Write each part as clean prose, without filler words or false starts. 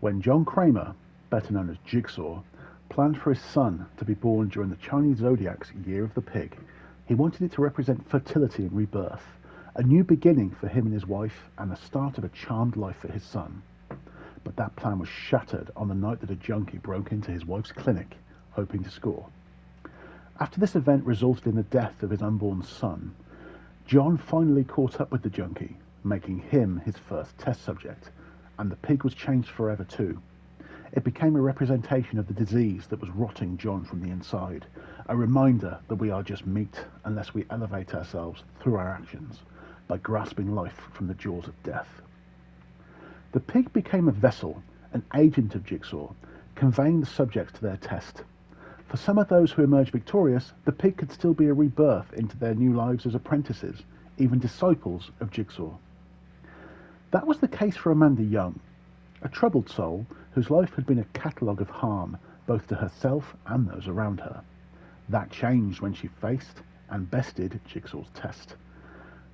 When John Kramer, better known as Jigsaw, planned for his son to be born during the Chinese zodiac's Year of the Pig, he wanted it to represent fertility and rebirth, a new beginning for him and his wife, and the start of a charmed life for his son. But that plan was shattered on the night that a junkie broke into his wife's clinic, hoping to score. After this event resulted in the death of his unborn son, John finally caught up with the junkie, making him his first test subject, and the pig was changed forever too. It became a representation of the disease that was rotting John from the inside, a reminder that we are just meat unless we elevate ourselves through our actions by grasping life from the jaws of death. The pig became a vessel, an agent of Jigsaw, conveying the subjects to their test. For some of those who emerged victorious, the pig could still be a rebirth into their new lives as apprentices, even disciples of Jigsaw. That was the case for Amanda Young, a troubled soul whose life had been a catalogue of harm both to herself and those around her. That changed when she faced and bested Jigsaw's test.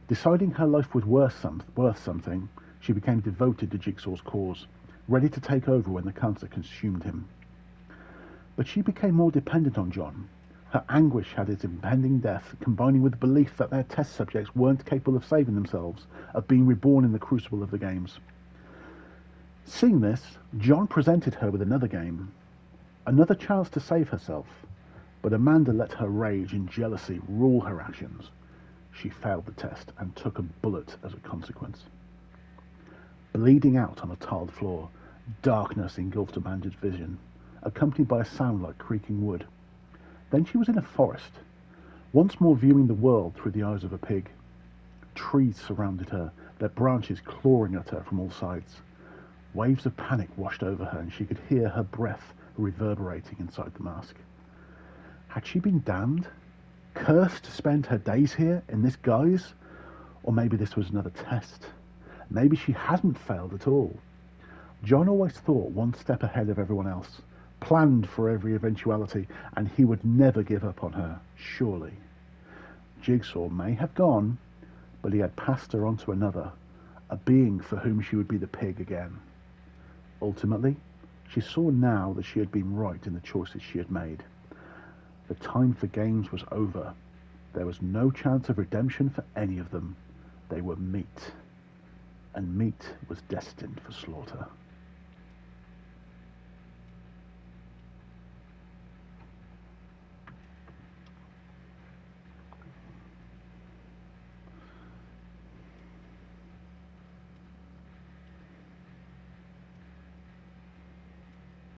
Deciding her life was worth something, she became devoted to Jigsaw's cause, ready to take over when the cancer consumed him. But she became more dependent on John. Her anguish had his impending death, combining with the belief that their test subjects weren't capable of saving themselves, of being reborn in the crucible of the games. Seeing this, John presented her with another game, another chance to save herself, but Amanda let her rage and jealousy rule her actions. She failed the test and took a bullet as a consequence. Bleeding out on a tiled floor, darkness engulfed Amanda's vision, accompanied by a sound like creaking wood. Then she was in a forest, once more viewing the world through the eyes of a pig. Trees surrounded her, their branches clawing at her from all sides. Waves of panic washed over her, and she could hear her breath reverberating inside the mask. Had she been damned? Cursed to spend her days here in this guise? Or maybe this was another test. Maybe she hadn't failed at all. John always thought one step ahead of everyone else, planned for every eventuality, and he would never give up on her, surely. Jigsaw may have gone, but he had passed her on to another, a being for whom she would be the pig again. Ultimately, she saw now that she had been right in the choices she had made. The time for games was over. There was no chance of redemption for any of them. They were meat, and meat was destined for slaughter.